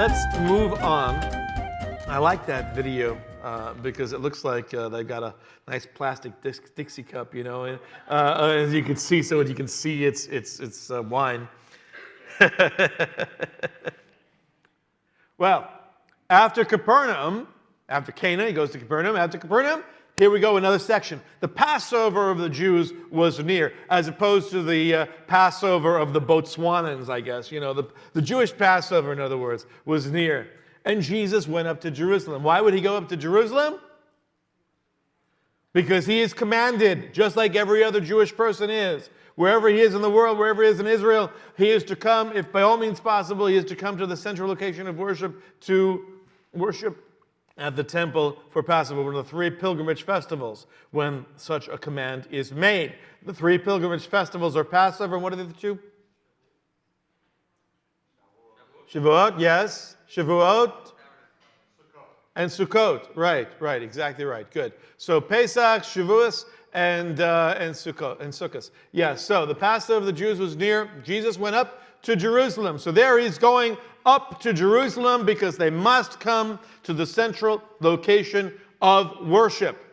let's move on. I like that video because it looks like they've got a nice plastic Dixie cup, you know, and, as you can see. So you can see it's wine. Well, after Capernaum, after Cana, he goes to Capernaum. After Capernaum, here we go, another section. The Passover of the Jews was near, as opposed to the Passover of the Botswanans, I guess. You know, the Jewish Passover, in other words, was near. And Jesus went up to Jerusalem. Why would he go up to Jerusalem? Because he is commanded, just like every other Jewish person is. Wherever he is in the world, wherever he is in Israel, he is to come, if by all means possible, he is to come to the central location of worship to worship at the temple for Passover, one of the three pilgrimage festivals, when such a command is made. The three pilgrimage festivals are Passover, and what are the other two? Shavuot, yes. Shavuot. And Sukkot. Right, exactly right. Good. So Pesach, Shavuos, and Sukkot. Yeah, so the Passover of the Jews was near. Jesus went up to Jerusalem. So there he's going up to Jerusalem because they must come to the central location of worship.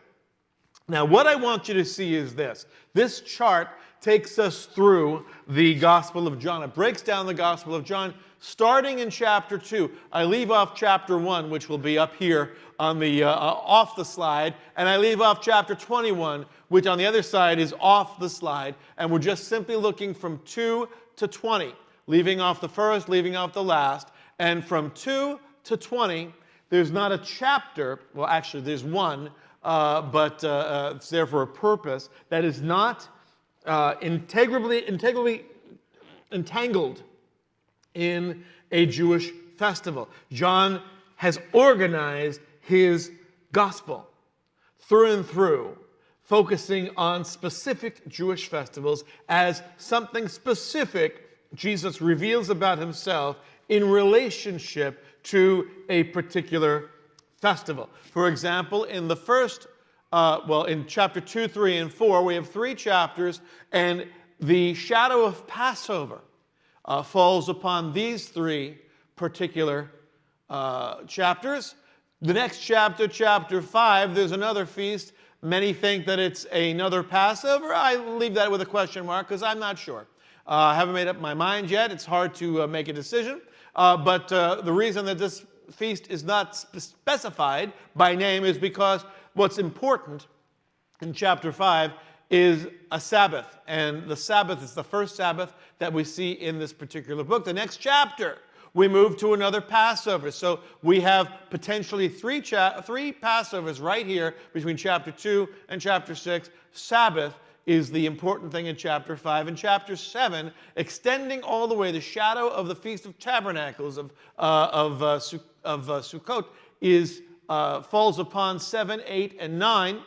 Now, what I want you to see is this. This chart takes us through the Gospel of John. It breaks down the Gospel of John starting in chapter 2. I leave off chapter 1, which will be up here on the off the slide, and I leave off chapter 21, which on the other side is off the slide, and we're just simply looking from 2 to 20, leaving off the first, leaving off the last, and from 2 to 20, there's not a chapter, well actually there's one, but it's there for a purpose, that is not integrally entangled in a Jewish festival. John has organized his gospel through and through, focusing on specific Jewish festivals as something specific Jesus reveals about himself in relationship to a particular festival. For example, in the first, in chapter 2, 3, and 4, we have 3 chapters, and the shadow of Passover falls upon these 3 particular chapters. The next chapter, chapter 5, there's another feast. Many think that it's another Passover. I leave that with a question mark because I'm not sure. I haven't made up my mind yet. It's hard to make a decision. But the reason that this feast is not specified by name is because what's important in chapter 5 is a Sabbath. And the Sabbath is the first Sabbath that we see in this particular book. The next chapter, we move to another Passover. So we have potentially 3 Passovers right here between chapter 2 and chapter 6. Sabbath is the important thing in chapter 5. In chapter 7, extending all the way, the shadow of the Feast of Tabernacles of Sukkot falls upon 7, 8, and 9.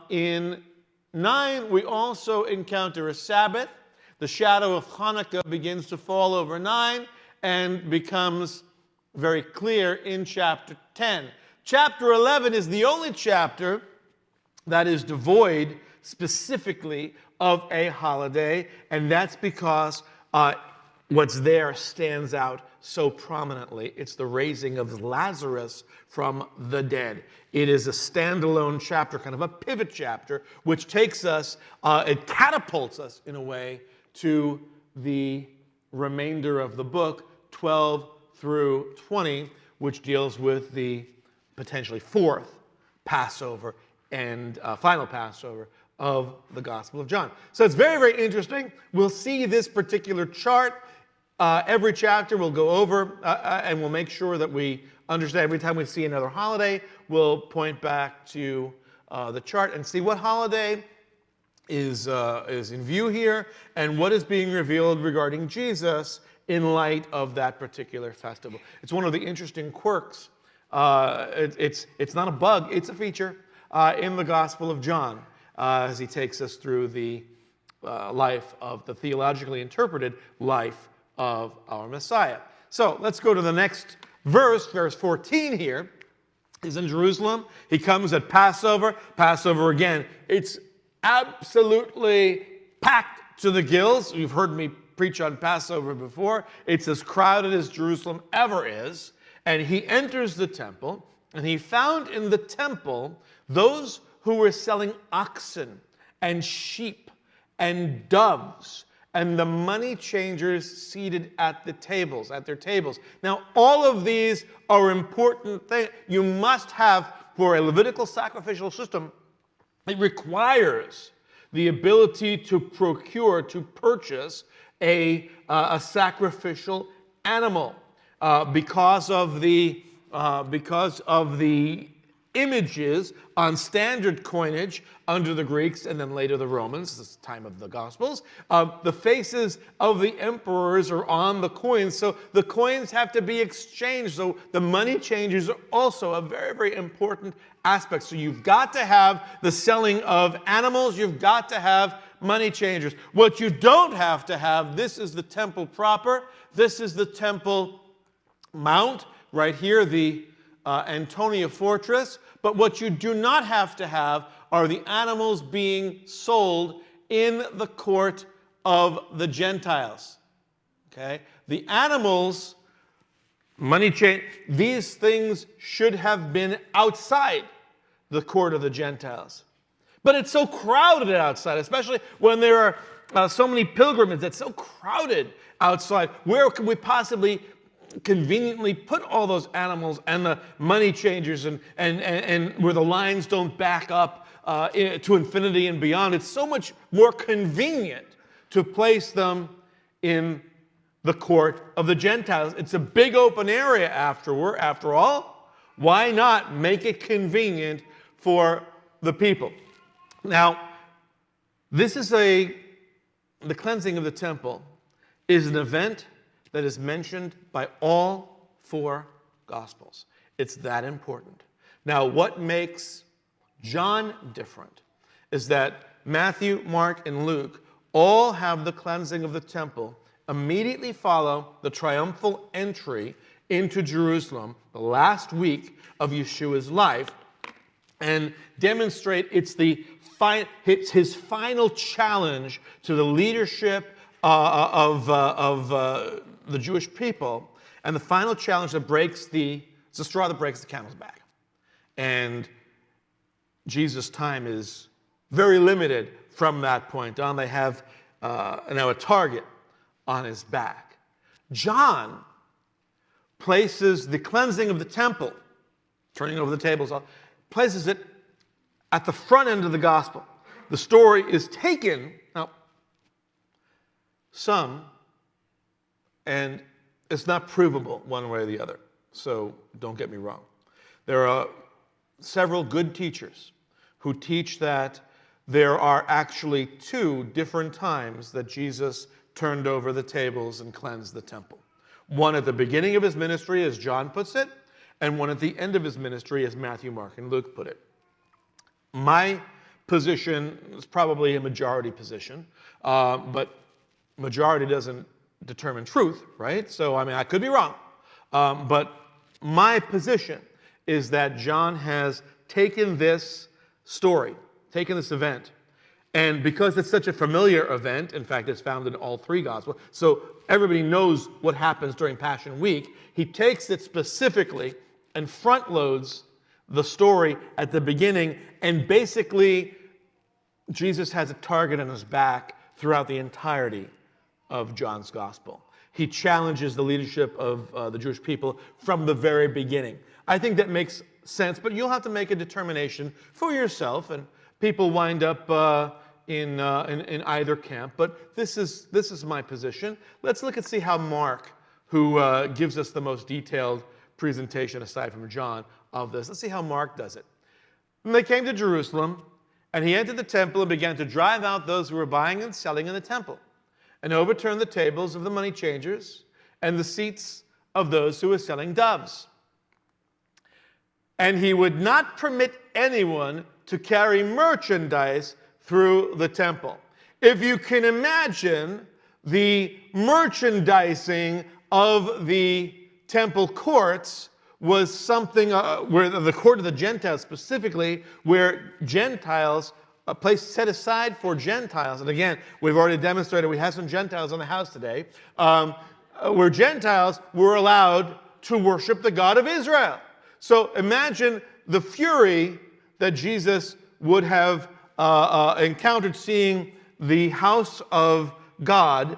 In 9, we also encounter a Sabbath. The shadow of Hanukkah begins to fall over 9 and becomes very clear in chapter 10. Chapter 11 is the only chapter that is devoid specifically of a holiday, and that's because what's there stands out so prominently. It's the raising of Lazarus from the dead. It is a standalone chapter, kind of a pivot chapter, which takes us, it catapults us in a way to the remainder of the book, 12 through 20, which deals with the potentially 4th Passover and final Passover of the Gospel of John. So it's very, very interesting. We'll see this particular chart. Every chapter we'll go over and we'll make sure that we understand. Every time we see another holiday, we'll point back to the chart and see what holiday is in view here and what is being revealed regarding Jesus in light of that particular festival. It's one of the interesting quirks. It's not a bug, it's a feature in the Gospel of John as he takes us through the life of the theologically interpreted life of our Messiah. So let's go to the next verse 14 here. He's in Jerusalem. He comes at Passover. Passover again, it's absolutely packed to the gills. You've heard me preach on Passover before. It's as crowded as Jerusalem ever is. And he enters the temple, and he found in the temple those who were selling oxen and sheep and doves, and the money changers seated at their tables. Now, all of these are important things. You must have, for a Levitical sacrificial system, it requires the ability to purchase a sacrificial animal because of the images on standard coinage under the Greeks and then later the Romans, this time of the Gospels. The faces of the emperors are on the coins, so the coins have to be exchanged. So the money changers are also a very, very important aspect. So you've got to have the selling of animals, you've got to have money changers. What you don't have to have, this is the temple proper, this is the temple mount, right here, the Antonia fortress. But what you do not have to have are the animals being sold in the court of the Gentiles. Okay? The animals, money change, these things should have been outside the court of the Gentiles. But it's so crowded outside, especially when there are so many pilgrims. It's so crowded outside. Where could we possibly conveniently put all those animals and the money changers and where the lines don't back up to infinity and beyond? It's so much more convenient to place them in the court of the Gentiles. It's a big open area after all. Why not make it convenient for the people? Now, this is the cleansing of the temple is an event that is mentioned by all four Gospels. It's that important. Now, what makes John different is that Matthew, Mark, and Luke all have the cleansing of the temple immediately follow the triumphal entry into Jerusalem, the last week of Yeshua's life, and demonstrate it's his final challenge to the leadership of the Jewish people, and the final challenge that it's the straw that breaks the camel's back. And Jesus' time is very limited from that point on. They have now a target on his back. John places the cleansing of the temple, turning over the tables, places it at the front end of the gospel. The story is taken, now, and it's not provable one way or the other, so don't get me wrong. There are several good teachers who teach that there are actually two different times that Jesus turned over the tables and cleansed the temple. One at the beginning of his ministry, as John puts it, and one at the end of his ministry, as Matthew, Mark, and Luke put it. My position is probably a majority position, but majority doesn't determine truth, right? So, I could be wrong. But my position is that John has taken this story, taken this event, and because it's such a familiar event, in fact, it's found in all three Gospels, so everybody knows what happens during Passion Week, he takes it specifically and front loads the story at the beginning, and basically Jesus has a target on his back throughout the entirety of John's Gospel. He challenges the leadership of the Jewish people from the very beginning. I think that makes sense, but you'll have to make a determination for yourself, and people wind up in either camp. But this is my position. Let's look and see how Mark, who gives us the most detailed presentation aside from John of this. Let's see how Mark does it. And they came to Jerusalem, and he entered the temple and began to drive out those who were buying and selling in the temple, and overturned the tables of the money changers and the seats of those who were selling doves. And he would not permit anyone to carry merchandise through the temple. If you can imagine the merchandising of the temple courts was something where the court of the Gentiles specifically, where Gentiles a place set aside for Gentiles. And again, we've already demonstrated we have some Gentiles in the house today, where Gentiles were allowed to worship the God of Israel. So imagine the fury that Jesus would have encountered seeing the house of God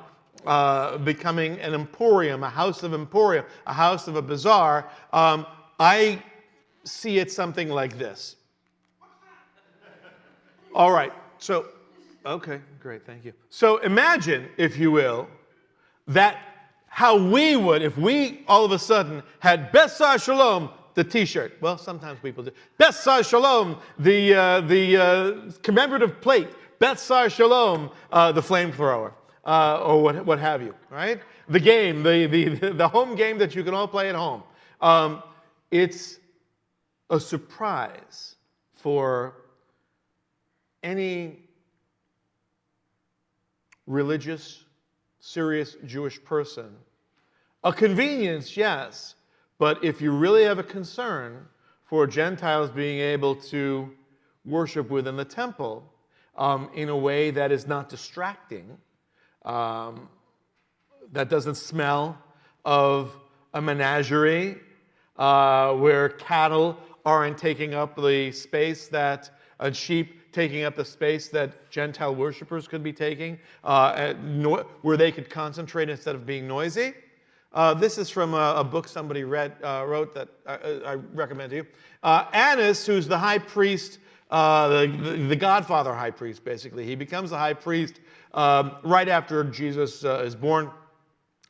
becoming an emporium, a house of emporium, a house of a bazaar. I see it something like this. All right, so, okay, great, thank you. So imagine, if you will, that how we would, if we all of a sudden had Beth Sar Shalom, the T-shirt. Well, sometimes people do. Beth Sar Shalom, the commemorative plate. Beth Sar Shalom, the flamethrower, or what have you, right? The game, the home game that you can all play at home. It's a surprise for any religious, serious Jewish person. A convenience, yes, but if you really have a concern for Gentiles being able to worship within the temple in a way that is not distracting, that doesn't smell of a menagerie, where cattle aren't taking up the space that, sheep taking up the space that Gentile worshipers could be taking, where they could concentrate instead of being noisy. This is from a book somebody wrote that I recommend to you. Annas, who's the high priest, the godfather high priest, basically. He becomes the high priest right after Jesus is born.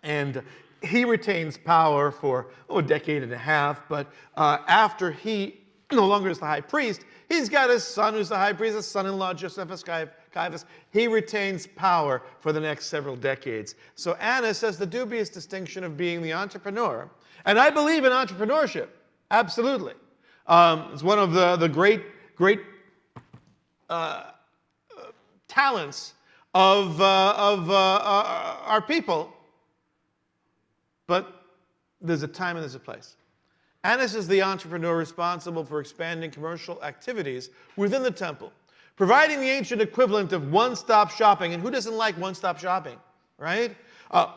And he retains power for a decade and a half. But after he no longer is the high priest, he's got his son who's the high priest, his son-in-law, Josephus Caiaphas. He retains power for the next several decades. So Annas has the dubious distinction of being the entrepreneur. And I believe in entrepreneurship, absolutely. It's one of the great talents of our people. But there's a time and there's a place. Annas is the entrepreneur responsible for expanding commercial activities within the temple, providing the ancient equivalent of one-stop shopping. And who doesn't like one-stop shopping, right?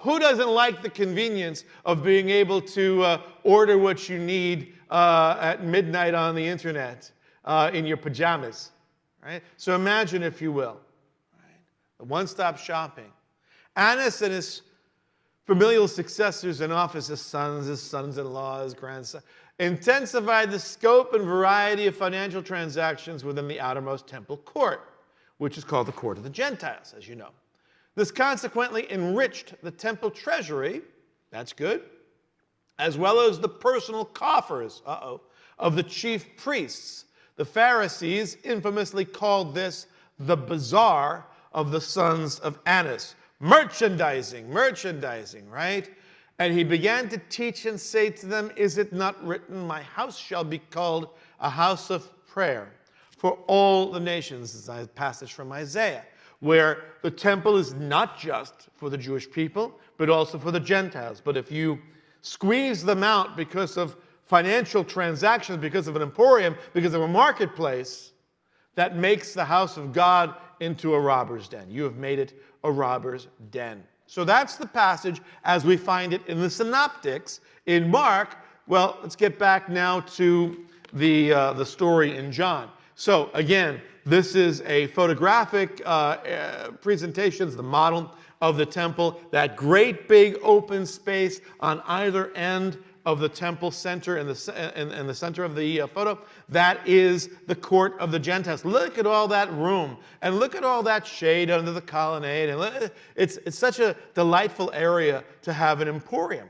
Who doesn't like the convenience of being able to order what you need at midnight on the internet in your pajamas, right? So imagine, if you will, right? The one-stop shopping. Annas and his familial successors in office, his sons-in-law, his grandson, intensified the scope and variety of financial transactions within the outermost temple court, which is called the court of the Gentiles, as you know. This consequently enriched the temple treasury, that's good, as well as the personal coffers, of the chief priests. The Pharisees infamously called this the bazaar of the sons of Annas. Merchandising, right? And he began to teach and say to them, is it not written, my house shall be called a house of prayer for all the nations? This is a passage from Isaiah, where the temple is not just for the Jewish people, but also for the Gentiles. But if you squeeze them out because of financial transactions, because of an emporium, because of a marketplace, that makes the house of God into a robber's den. You have made it a robber's den. So that's the passage as we find it in the synoptics. In Mark, well, let's get back now to the story in John. So again, this is a photographic presentation, it's the model of the temple, that great big open space on either end of the temple center, in the center of the photo. That is the court of the Gentiles. Look at all that room, and look at all that shade under the colonnade. And it's such a delightful area to have an emporium.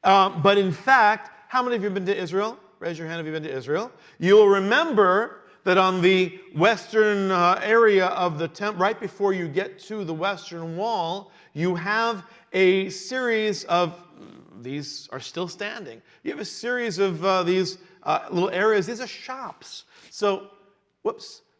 But in fact, how many of you have been to Israel? Raise your hand if you've been to Israel. You'll remember that on the western area of the temple, right before you get to the western wall, you have a series of, these are still standing. You have a series of these little areas. These are shops. So,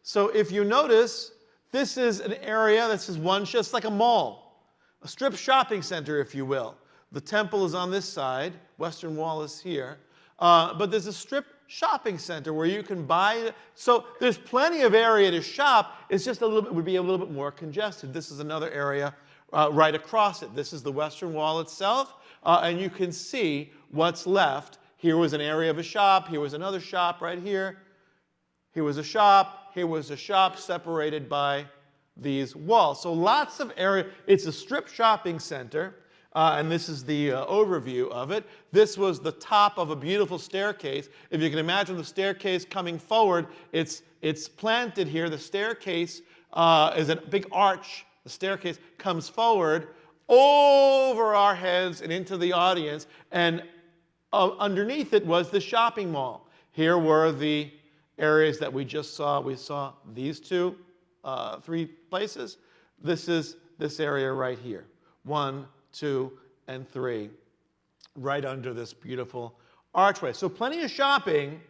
So if you notice, this is an area, this is one, just like a mall, a strip shopping center, if you will. The temple is on this side. Western wall is here. But there's a strip shopping center where you can buy. So there's plenty of area to shop. It's just would be a little bit more congested. This is another area right across it. This is the Western Wall itself, and you can see what's left. Here was an area of a shop. Here was another shop right here. Here was a shop. Here was a shop separated by these walls. So lots of area. It's a strip shopping center, and this is the overview of it. This was the top of a beautiful staircase. If you can imagine the staircase coming forward, it's planted here. The staircase is a big arch. The staircase comes forward over our heads and into the audience, and underneath it was the shopping mall. Here were the areas that we just saw. We saw these three places. This is this area right here. 1, 2, and 3, right under this beautiful archway. So plenty of shopping,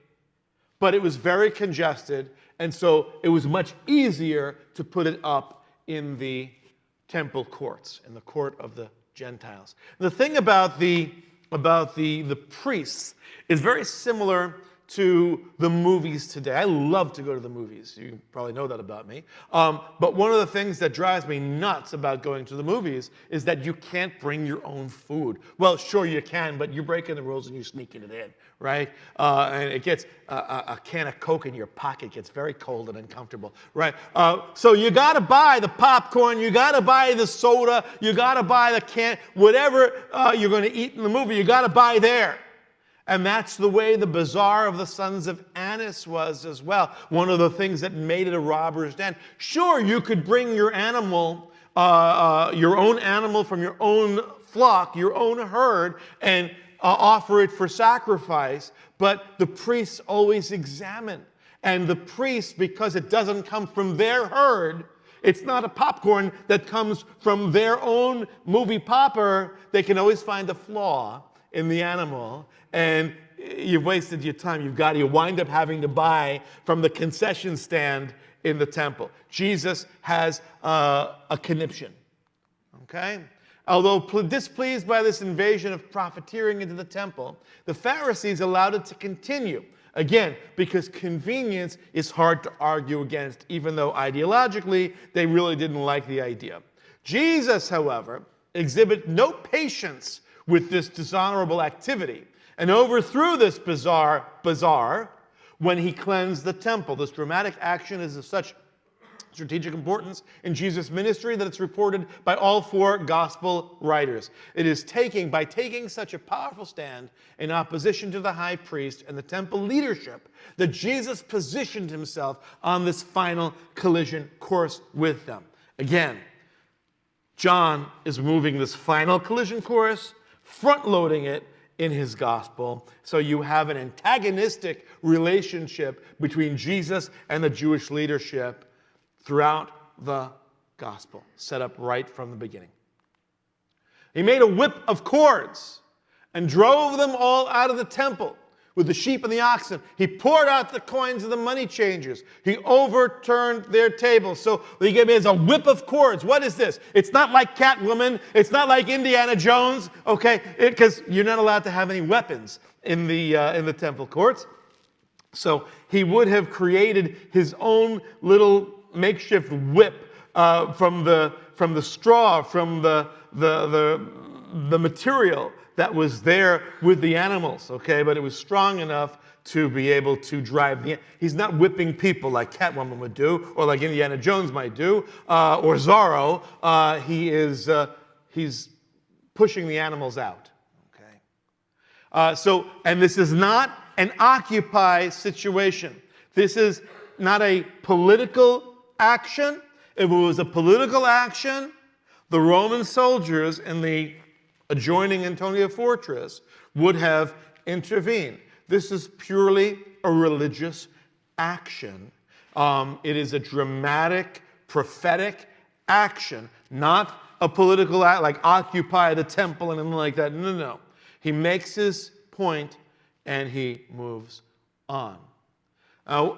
but it was very congested, and so it was much easier to put it up in the temple courts, in the court of the Gentiles. The thing about the priests is very similar to the movies today. I love to go to the movies. You probably know that about me. But one of the things that drives me nuts about going to the movies is that you can't bring your own food. Well, sure you can, but you're breaking the rules and you're sneaking it in, right? And it gets a can of Coke in your pocket gets very cold and uncomfortable, right? So you got to buy the popcorn, you got to buy the soda, you got to buy the can, whatever you're going to eat in the movie, you got to buy there. And that's the way the bazaar of the sons of Annas was as well. One of the things that made it a robber's den. Sure, you could bring your animal, your own animal from your own flock, your own herd, and offer it for sacrifice. But the priests always examine. And the priests, because it doesn't come from their herd, it's not a popcorn that comes from their own movie popper, they can always find a flaw in the animal, and you've wasted your time. You wind up having to buy from the concession stand in the temple. Jesus has a conniption, okay? Although displeased by this invasion of profiteering into the temple, the Pharisees allowed it to continue. Again, because convenience is hard to argue against, even though ideologically they really didn't like the idea. Jesus, however, exhibits no patience with this dishonorable activity, and overthrew this bazaar when he cleansed the temple. This dramatic action is of such strategic importance in Jesus' ministry that it's reported by all 4 gospel writers. It is by taking such a powerful stand in opposition to the high priest and the temple leadership that Jesus positioned himself on this final collision course with them. Again, John is moving this final collision course, front-loading it in his gospel. So you have an antagonistic relationship between Jesus and the Jewish leadership throughout the gospel, set up right from the beginning. He made a whip of cords and drove them all out of the temple with the sheep and the oxen. He poured out the coins of the money changers. He overturned their tables. So he gave me as a whip of cords. What is this? It's not like Catwoman. It's not like Indiana Jones, okay? Because you're not allowed to have any weapons in the temple courts. So he would have created his own little makeshift whip from the straw, from the material that was there with the animals, okay? But it was strong enough to be able to drive he's not whipping people like Catwoman would do, or like Indiana Jones might do, or Zorro. He's pushing the animals out, okay? And this is not an Occupy situation. This is not a political action. If it was a political action, the Roman soldiers in the adjoining Antonia fortress would have intervened. This is purely a religious action. It is a dramatic, prophetic action, not a political act like occupy the temple and anything like that. No. He makes his point and he moves on.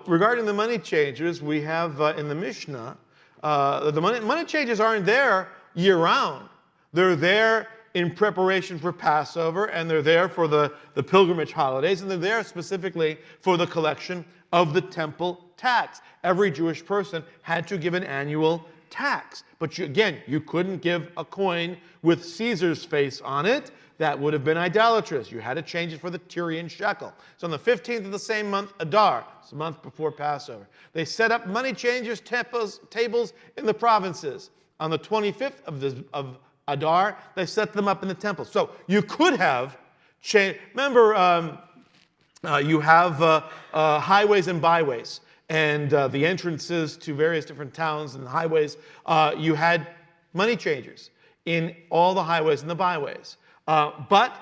Regarding the money changers, we have in the Mishnah, the money changers aren't there year-round. They're there in preparation for Passover, and they're there for the pilgrimage holidays, and they're there specifically for the collection of the temple tax. Every Jewish person had to give an annual tax. But you couldn't give a coin with Caesar's face on it. That would have been idolatrous. You had to change it for the Tyrian shekel. So on the 15th of the same month, Adar, it's a month before Passover, they set up money changers' tables in the provinces. On the 25th of Adar, they set them up in the temple. So you could have changed. Remember, you have highways and byways, and the entrances to various different towns and highways. You had money changers in all the highways and the byways. But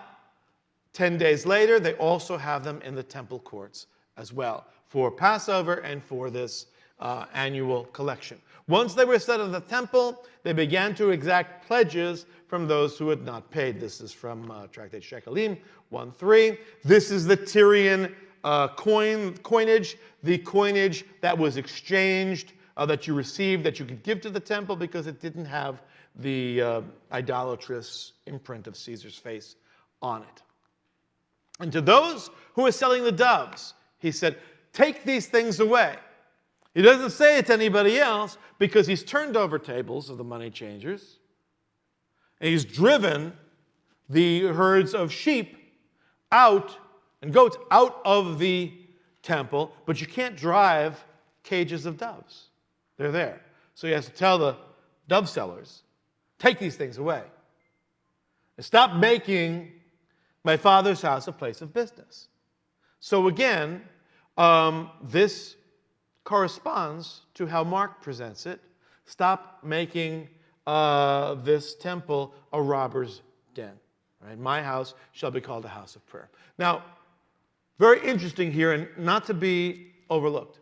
10 days later, they also have them in the temple courts as well for Passover and for this annual collection. Once they were set in the temple, they began to exact pledges from those who had not paid. This is from Tractate Shekalim 1:3. This is the Tyrian coinage, the coinage that was exchanged, that you received, that you could give to the temple because it didn't have the idolatrous imprint of Caesar's face on it. And to those who were selling the doves, he said, take these things away. He doesn't say it to anybody else because he's turned over tables of the money changers, and he's driven the herds of sheep out and goats out of the temple, but you can't drive cages of doves. They're there. So he has to tell the dove sellers, take these things away. And stop making my Father's house a place of business. So again, this corresponds to how Mark presents it. Stop making this temple a robber's den. Right? My house shall be called a house of prayer. Now, very interesting here, and not to be overlooked,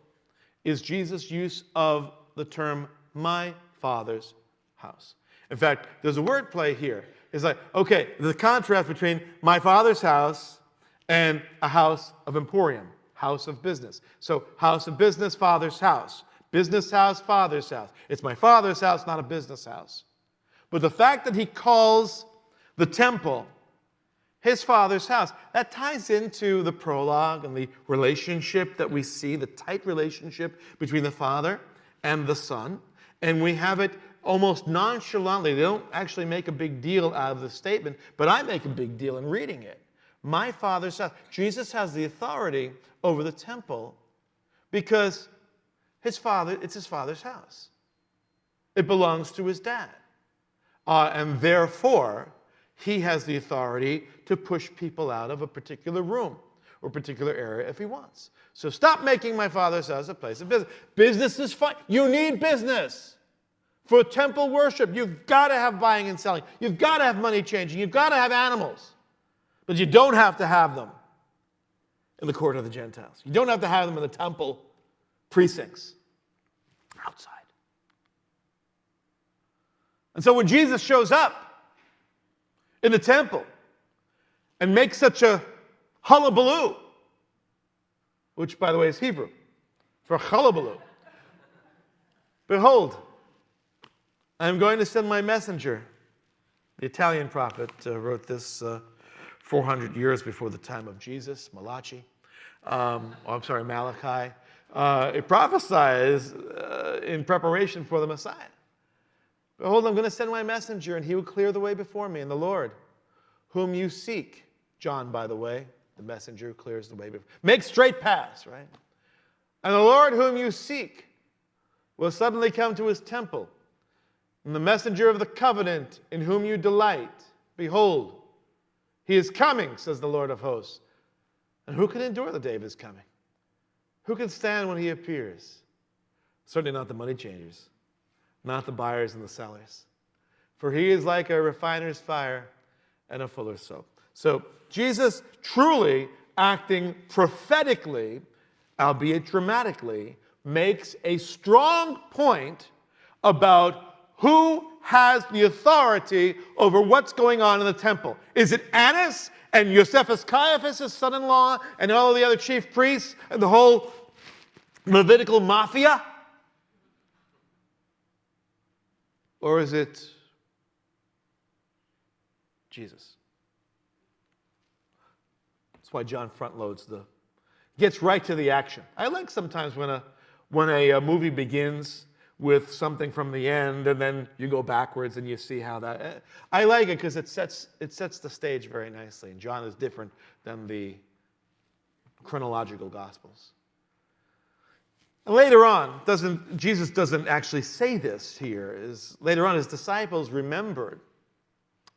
is Jesus' use of the term my Father's house. In fact, there's a word play here. It's like, okay, the contrast between my Father's house and a house of emporium, house of business. So house of business, Father's house. Business house, Father's house. It's my Father's house, not a business house. But the fact that he calls the temple his Father's house, that ties into the prologue and the relationship that we see, the tight relationship between the Father and the Son. And we have it almost nonchalantly. They don't actually make a big deal out of the statement, but I make a big deal in reading it. My Father's house. Jesus has the authority over the temple because it's his Father's house. It belongs to his dad. And therefore, he has the authority to push people out of a particular room or particular area if he wants. So stop making my Father's house a place of business. Business is fine. You need business. For temple worship, you've got to have buying and selling. You've got to have money changing. You've got to have animals. But you don't have to have them in the court of the Gentiles. You don't have to have them in the temple precincts. Outside. And so when Jesus shows up in the temple and makes such a hullabaloo, which, by the way, is Hebrew for hullabaloo. Behold, I am going to send my messenger. The Italian prophet wrote this 400 years before the time of Jesus, Malachi. Malachi. It prophesies in preparation for the Messiah. Behold, I'm going to send my messenger, and he will clear the way before me. And the Lord, whom you seek, John, by the way, the messenger who clears the way before. Make straight paths, right? And the Lord whom you seek will suddenly come to his temple. And the messenger of the covenant in whom you delight, behold, he is coming, says the Lord of hosts. And who can endure the day of his coming? Who can stand when he appears? Certainly not the money changers, not the buyers and the sellers. For he is like a refiner's fire and a fuller's soap. So Jesus truly acting prophetically, albeit dramatically, makes a strong point about who has the authority over what's going on in the temple. Is it Annas and Josephus Caiaphas, his son-in-law, and all of the other chief priests and the whole Levitical mafia? Or is it Jesus. That's why John front loads gets right to the action. I like sometimes when a movie begins with something from the end and then you go backwards and you see how that... I like it because it sets the stage very nicely. And John is different than the chronological Gospels. Later on, Jesus doesn't actually say this here. Later on, his disciples remembered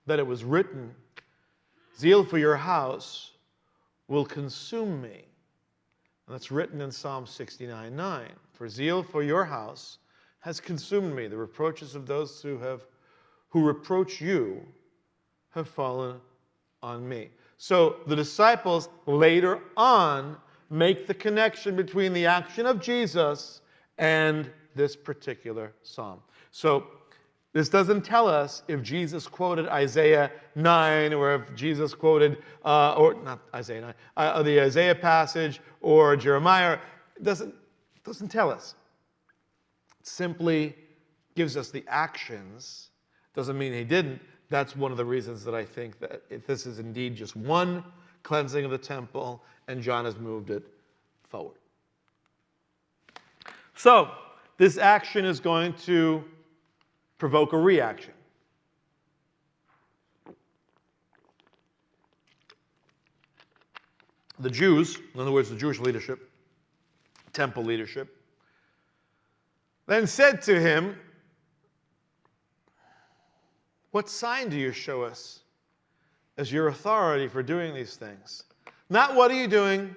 that it was written, "Zeal for your house will consume me." And that's written in Psalm 69:9. "For zeal for your house has consumed me. The reproaches of those who reproach you have fallen on me." So the disciples later on make the connection between the action of Jesus and this particular psalm. So this doesn't tell us if Jesus quoted Isaiah 9 or if Jesus quoted, or not Isaiah 9, the Isaiah passage or Jeremiah. It doesn't tell us. It simply gives us the actions. Doesn't mean he didn't. That's one of the reasons that I think that if this is indeed just one cleansing of the temple, and John has moved it forward. So, this action is going to provoke a reaction. The Jews, in other words, the Jewish leadership, temple leadership, then said to him, "What sign do you show us as your authority for doing these things?" Not what are you doing,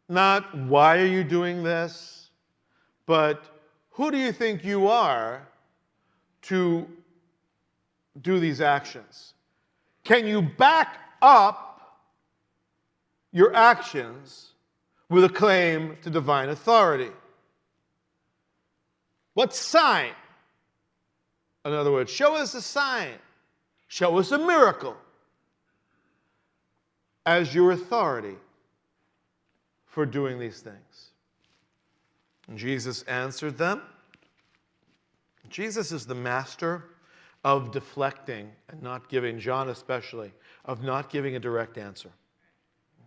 not why are you doing this, but who do you think you are to do these actions? Can you back up your actions with a claim to divine authority? What sign? In other words, show us a sign. Show us a miracle as your authority for doing these things. And Jesus answered them. Jesus is the master of deflecting and not giving, John especially, of not giving a direct answer.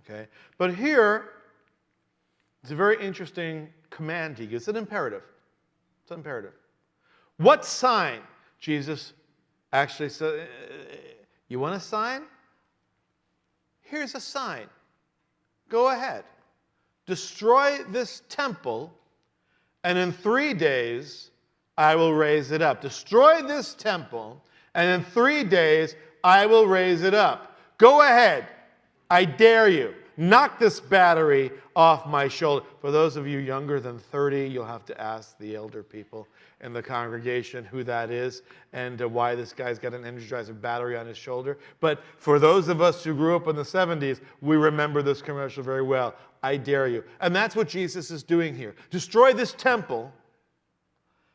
Okay? But here, it's a very interesting command he gives. It's an imperative. It's an imperative. What sign? Jesus actually said, you want a sign? Here's a sign. Go ahead. Destroy this temple, and in 3 days I will raise it up. Destroy this temple, and in 3 days I will raise it up. Go ahead. I dare you. Knock this battery off my shoulder. For those of you younger than 30, you'll have to ask the elder people in the congregation who that is and why this guy's got an Energizer battery on his shoulder. But for those of us who grew up in the 70s, we remember this commercial very well. I dare you. And that's what Jesus is doing here. Destroy this temple,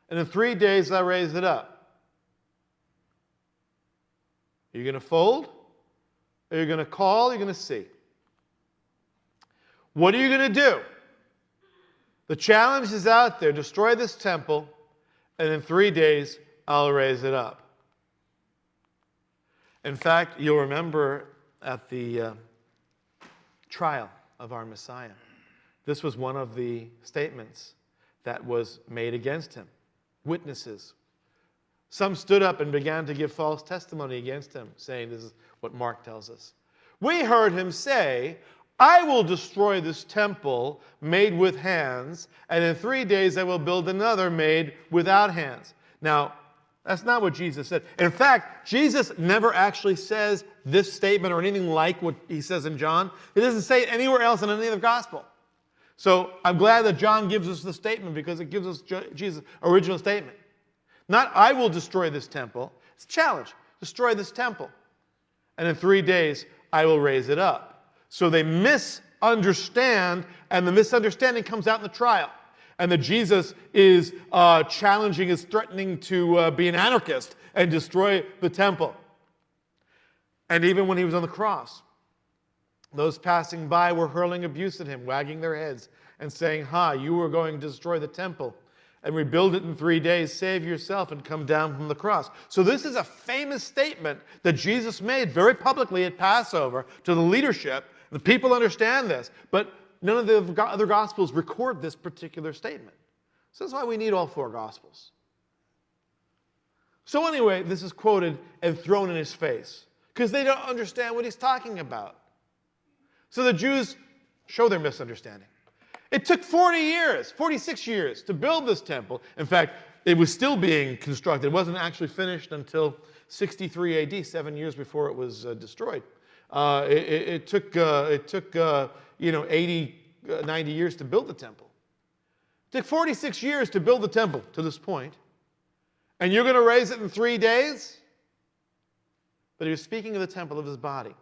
and in 3 days I'll raise it up. Are you going to fold? Are you going to call? Are you going to see? What are you going to do? The challenge is out there. Destroy this temple, and in 3 days, I'll raise it up. In fact, you'll remember at the trial of our Messiah, this was one of the statements that was made against him. Witnesses. Some stood up and began to give false testimony against him, saying, this is what Mark tells us. We heard him say, I will destroy this temple made with hands, and in 3 days I will build another made without hands. Now, that's not what Jesus said. In fact, Jesus never actually says this statement or anything like what he says in John. He doesn't say it anywhere else in any other gospel. So I'm glad that John gives us the statement because it gives us Jesus' original statement. Not, I will destroy this temple. It's a challenge. Destroy this temple. And in 3 days, I will raise it up. So they misunderstand, and the misunderstanding comes out in the trial. And that Jesus is challenging, is threatening to be an anarchist and destroy the temple. And even when he was on the cross, those passing by were hurling abuse at him, wagging their heads and saying, you were going to destroy the temple. and rebuild it in 3 days, save yourself and come down from the cross. So this is a famous statement that Jesus made very publicly at Passover to the leadership. The people understand this, but none of the other Gospels record this particular statement. So that's why we need all 4 Gospels. So anyway, this is quoted and thrown in his face because they don't understand what he's talking about. So the Jews show their misunderstanding. It took 46 years to build this temple. In fact, it was still being constructed. It wasn't actually finished until 63 AD, 7 years before it was destroyed. It took 80, 90 years to build the temple. It took 46 years to build the temple to this point. And you're going to raise it in 3 days? But he was speaking of the temple of his body.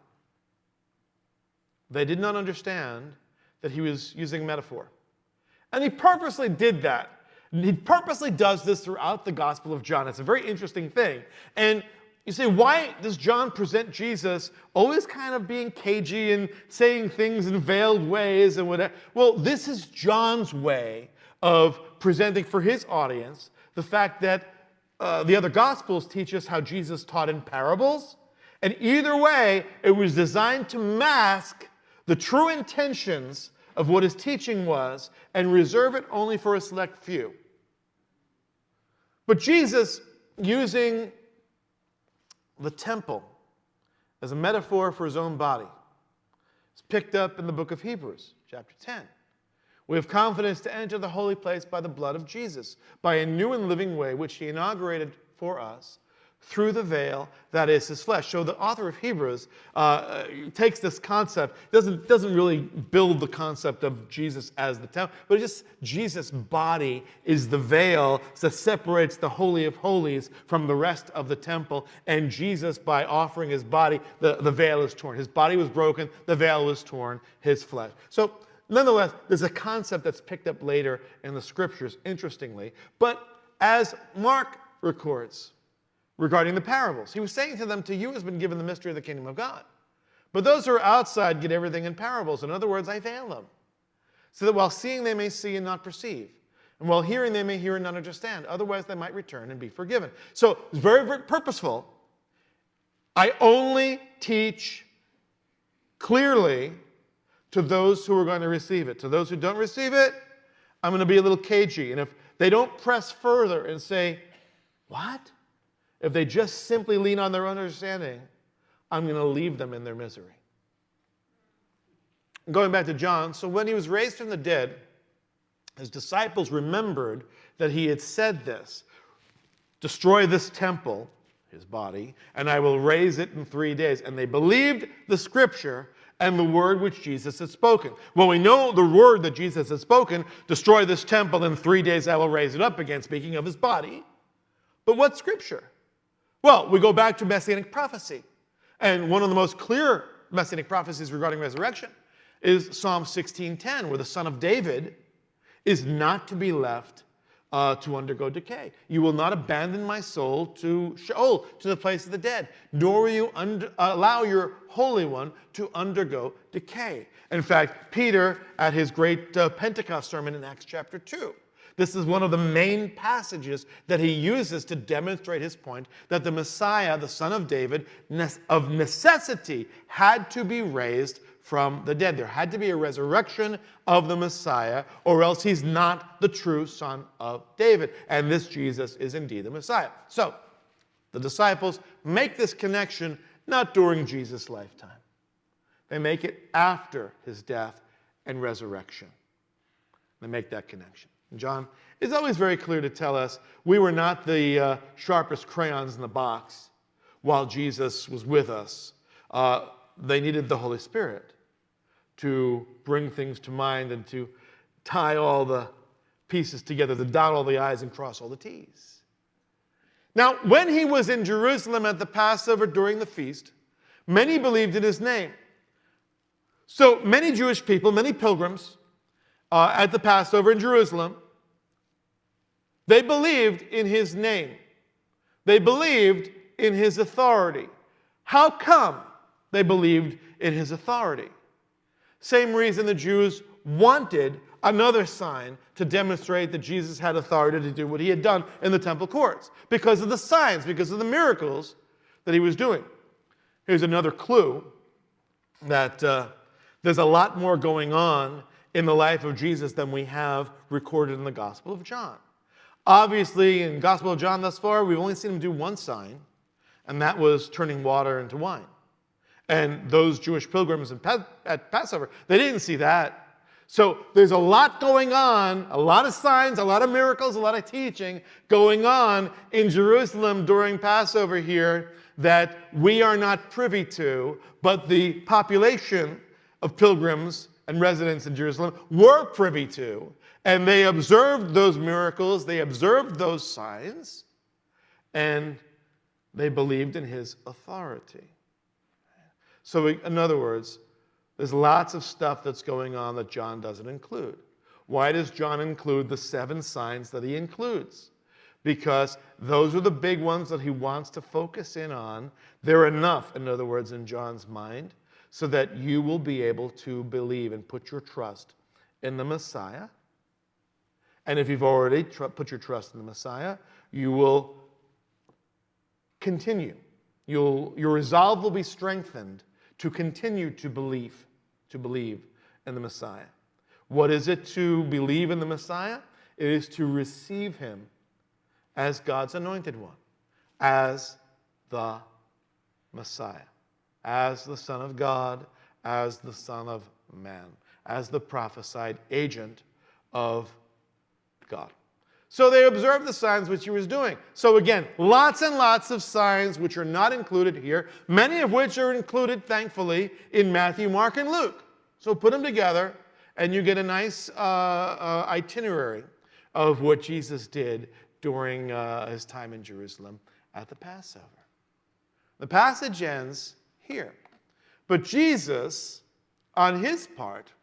They did not understand that he was using metaphor. And he purposely did that. He purposely does this throughout the Gospel of John. It's a very interesting thing. And you say, why does John present Jesus always kind of being cagey and saying things in veiled ways and whatever? Well, this is John's way of presenting for his audience the fact that the other Gospels teach us how Jesus taught in parables. And either way, it was designed to mask the true intentions of what his teaching was and reserve it only for a select few. But Jesus, using the temple as a metaphor for his own body, is picked up in the book of Hebrews, chapter 10. We have confidence to enter the holy place by the blood of Jesus, by a new and living way which he inaugurated for us through the veil that is his flesh. So the author of Hebrews takes this concept, doesn't really build the concept of Jesus as the temple, but just Jesus' body is the veil that separates the Holy of Holies from the rest of the temple. And Jesus, by offering his body, the veil is torn. His body was broken, the veil was torn, his flesh. So nonetheless, there's a concept that's picked up later in the scriptures, interestingly. But as Mark records, regarding the parables, he was saying to them, to you has been given the mystery of the kingdom of God. But those who are outside get everything in parables. In other words, I veil them, so that while seeing they may see and not perceive, and while hearing they may hear and not understand. Otherwise they might return and be forgiven. So it's very, very purposeful. I only teach clearly to those who are going to receive it. To those who don't receive it, I'm going to be a little cagey. And if they don't press further and say, what? If they just simply lean on their understanding, I'm going to leave them in their misery. Going back to John, so when he was raised from the dead, his disciples remembered that he had said this, destroy this temple, his body, and I will raise it in 3 days. And they believed the scripture and the word which Jesus had spoken. Well, we know the word that Jesus had spoken, destroy this temple, in 3 days I will raise it up again, speaking of his body. But what scripture? Well, we go back to Messianic prophecy. And one of the most clear Messianic prophecies regarding resurrection is Psalm 16:10, where the Son of David is not to be left to undergo decay. You will not abandon my soul to Sheol, to the place of the dead, nor will you allow your Holy One to undergo decay. In fact, Peter, at his great Pentecost sermon in Acts chapter 2, this is one of the main passages that he uses to demonstrate his point that the Messiah, the Son of David, of necessity had to be raised from the dead. There had to be a resurrection of the Messiah, or else he's not the true Son of David. And this Jesus is indeed the Messiah. So, the disciples make this connection not during Jesus' lifetime. They make it after his death and resurrection. They make that connection. John is always very clear to tell us we were not the sharpest crayons in the box while Jesus was with us. They needed the Holy Spirit to bring things to mind and to tie all the pieces together, to dot all the I's and cross all the T's. Now, when he was in Jerusalem at the Passover during the feast, many believed in his name. So many Jewish people, many pilgrims, at the Passover in Jerusalem, they believed in his name. They believed in his authority. How come they believed in his authority? Same reason the Jews wanted another sign to demonstrate that Jesus had authority to do what he had done in the temple courts because of the signs, because of the miracles that he was doing. Here's another clue that there's a lot more going on in the life of Jesus than we have recorded in the Gospel of John. Obviously, in the Gospel of John thus far, we've only seen him do one sign, and that was turning water into wine. And those Jewish pilgrims at Passover, they didn't see that. So there's a lot going on, a lot of signs, a lot of miracles, a lot of teaching going on in Jerusalem during Passover here that we are not privy to, but the population of pilgrims and residents in Jerusalem were privy to. And they observed those miracles, they observed those signs, and they believed in his authority. So in other words, there's lots of stuff that's going on that John doesn't include. Why does John include the 7 signs that he includes? Because those are the big ones that he wants to focus in on. They're enough, in other words, in John's mind, so that you will be able to believe and put your trust in the Messiah. And if you've already put your trust in the Messiah, you will continue. Your resolve will be strengthened to continue to believe in the Messiah. What is it to believe in the Messiah? It is to receive him as God's anointed one, as the Messiah, as the Son of God, as the Son of Man, as the prophesied agent of God. So they observed the signs which he was doing. So again, lots and lots of signs which are not included here, many of which are included, thankfully, in Matthew, Mark, and Luke. So put them together, and you get a nice itinerary of what Jesus did during his time in Jerusalem at the Passover. The passage ends here. But Jesus, on his part,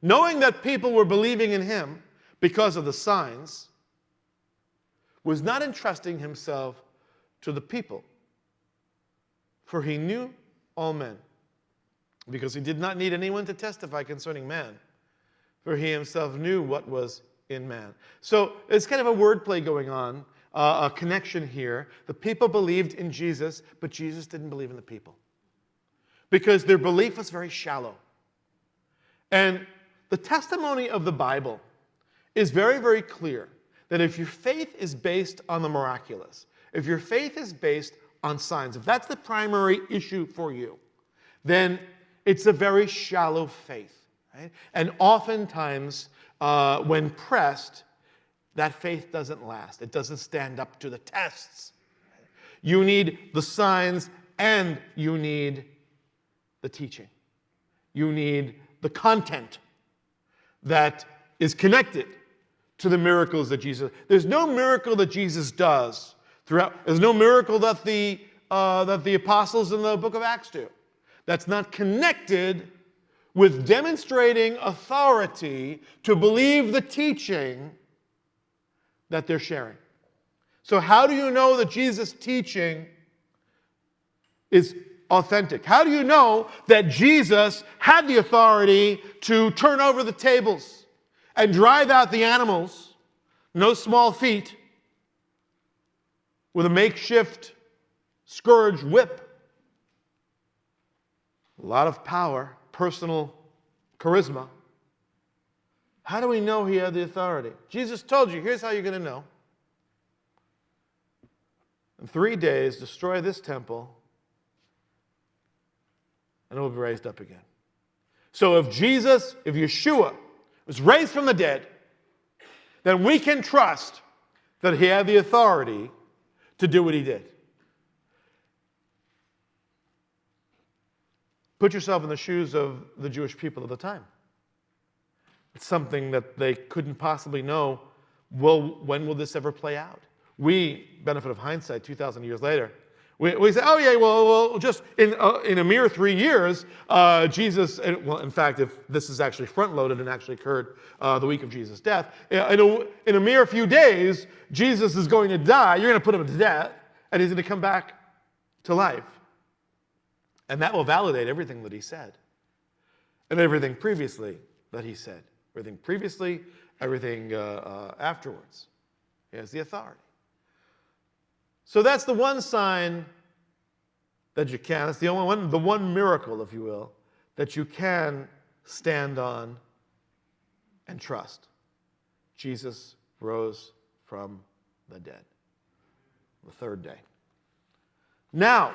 knowing that people were believing in him because of the signs, was not entrusting himself to the people, for he knew all men, because he did not need anyone to testify concerning man, for he himself knew what was in man. So it's kind of a wordplay going on, a connection here. The people believed in Jesus, but Jesus didn't believe in the people, because their belief was very shallow. And the testimony of the Bible is very, very clear that if your faith is based on the miraculous, if your faith is based on signs, if that's the primary issue for you, then it's a very shallow faith. Right? And oftentimes, when pressed, that faith doesn't last. It doesn't stand up to the tests. You need the signs and you need the teaching. You need the content that is connected to the miracles that Jesus. There's no miracle that Jesus does throughout. There's no miracle that the apostles in the book of Acts do that's not connected with demonstrating authority to believe the teaching that they're sharing. So how do you know that Jesus' teaching is authentic? How do you know that Jesus had the authority to turn over the tables and drive out the animals, no small feat, with a makeshift scourge whip? A lot of power, personal charisma. How do we know he had the authority? Jesus told you, here's how you're going to know. In 3 days, destroy this temple, and it will be raised up again. So if Yeshua was raised from the dead, then we can trust that he had the authority to do what he did. Put yourself in the shoes of the Jewish people of the time. It's something that they couldn't possibly know, well, when will this ever play out? We, benefit of hindsight, 2,000 years later, we say, oh yeah, well, just in a mere 3 years, Jesus, well, in fact, if this is actually front-loaded and actually occurred the week of Jesus' death, in a mere few days, Jesus is going to die, you're going to put him to death, and he's going to come back to life. And that will validate everything that he said, and everything previously that he said. Everything previously, everything afterwards. He has the authority. So that's the one sign that you can. That's the only one, the one miracle, if you will, that you can stand on and trust. Jesus rose from the dead. The third day. Now,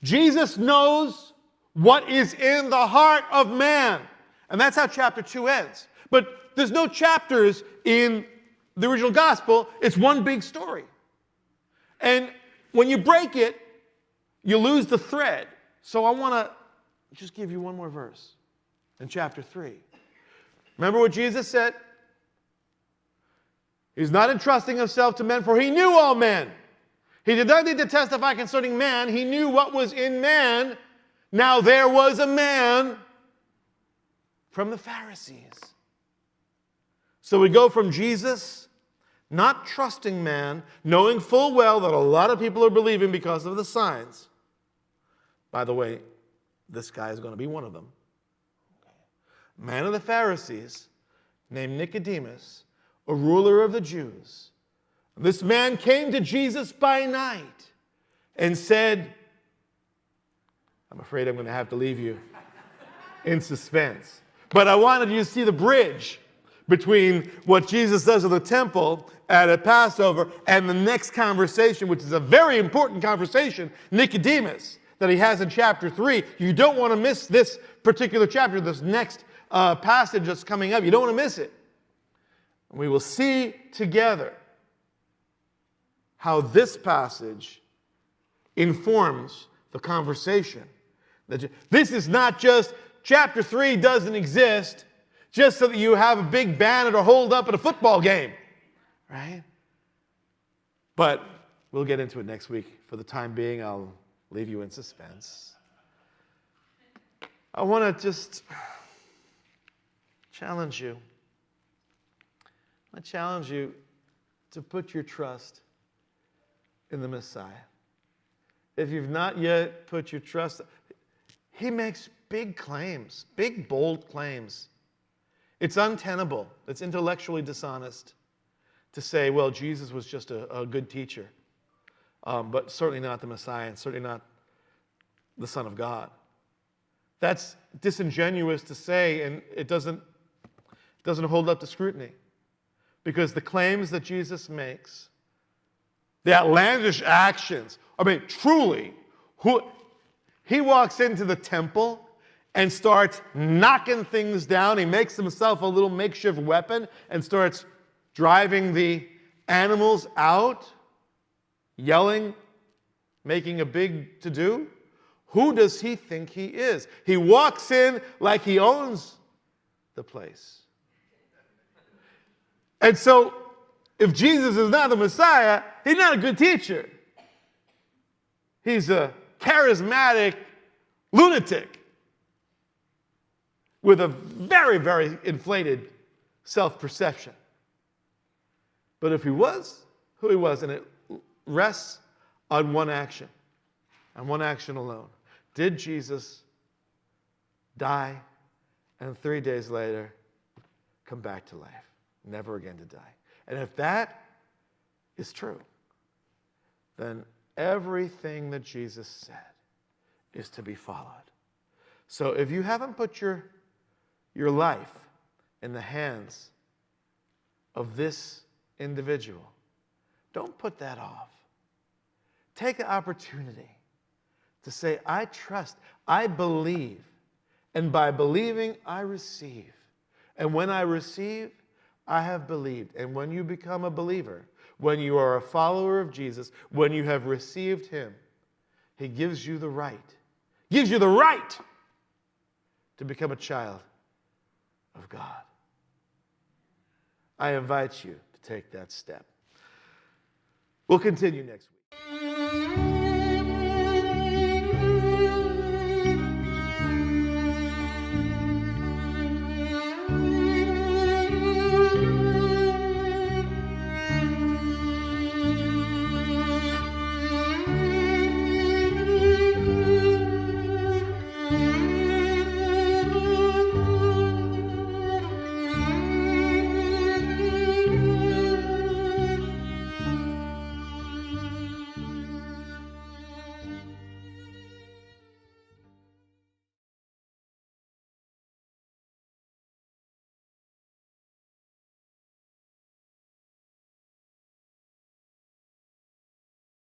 Jesus knows what is in the heart of man. And that's how chapter 2 ends. But there's no chapters in the original gospel. It's one big story. And when you break it, you lose the thread. So I want to just give you one more verse in chapter 3. Remember what Jesus said? He's not entrusting himself to men, for he knew all men. He did not need to testify concerning man. He knew what was in man. Now there was a man from the Pharisees. So we go from Jesus not trusting man, knowing full well that a lot of people are believing because of the signs. By the way, this guy is going to be one of them. Man of the Pharisees, named Nicodemus, a ruler of the Jews. This man came to Jesus by night and said, I'm afraid I'm going to have to leave you in suspense. But I wanted you to see the bridge between what Jesus does in the temple at a Passover and the next conversation, which is a very important conversation, Nicodemus, that he has in chapter 3. You don't want to miss this particular chapter, this next passage that's coming up. You don't want to miss it. We will see together how this passage informs the conversation. This is not just chapter 3 doesn't exist just so that you have a big banner to hold up at a football game, right? But we'll get into it next week. For the time being, I'll leave you in suspense. I want to just challenge you. I challenge you to put your trust in the Messiah. If you've not yet put your trust, he makes big claims, big, bold claims. It's untenable. It's intellectually dishonest to say, well, Jesus was just a good teacher, but certainly not the Messiah and certainly not the Son of God. That's disingenuous to say, and it doesn't hold up to scrutiny. Because the claims that Jesus makes, the outlandish actions, I mean, truly, he walks into the temple and starts knocking things down. He makes himself a little makeshift weapon and starts driving the animals out, yelling, making a big to-do. Who does he think he is? He walks in like he owns the place. And so, if Jesus is not the Messiah, he's not a good teacher. He's a charismatic lunatic with a very, very inflated self-perception. But if he was who he was, and it rests on one action, and one action alone. Did Jesus die and 3 days later come back to life? Never again to die. And if that is true, then everything that Jesus said is to be followed. So if you haven't put your life in the hands of this individual, don't put that off. Take an opportunity to say, I trust, I believe, and by believing, I receive. And when I receive, I have believed. And when you become a believer, when you are a follower of Jesus, when you have received him, he gives you the right to become a child of God. I invite you to take that step. We'll continue next week.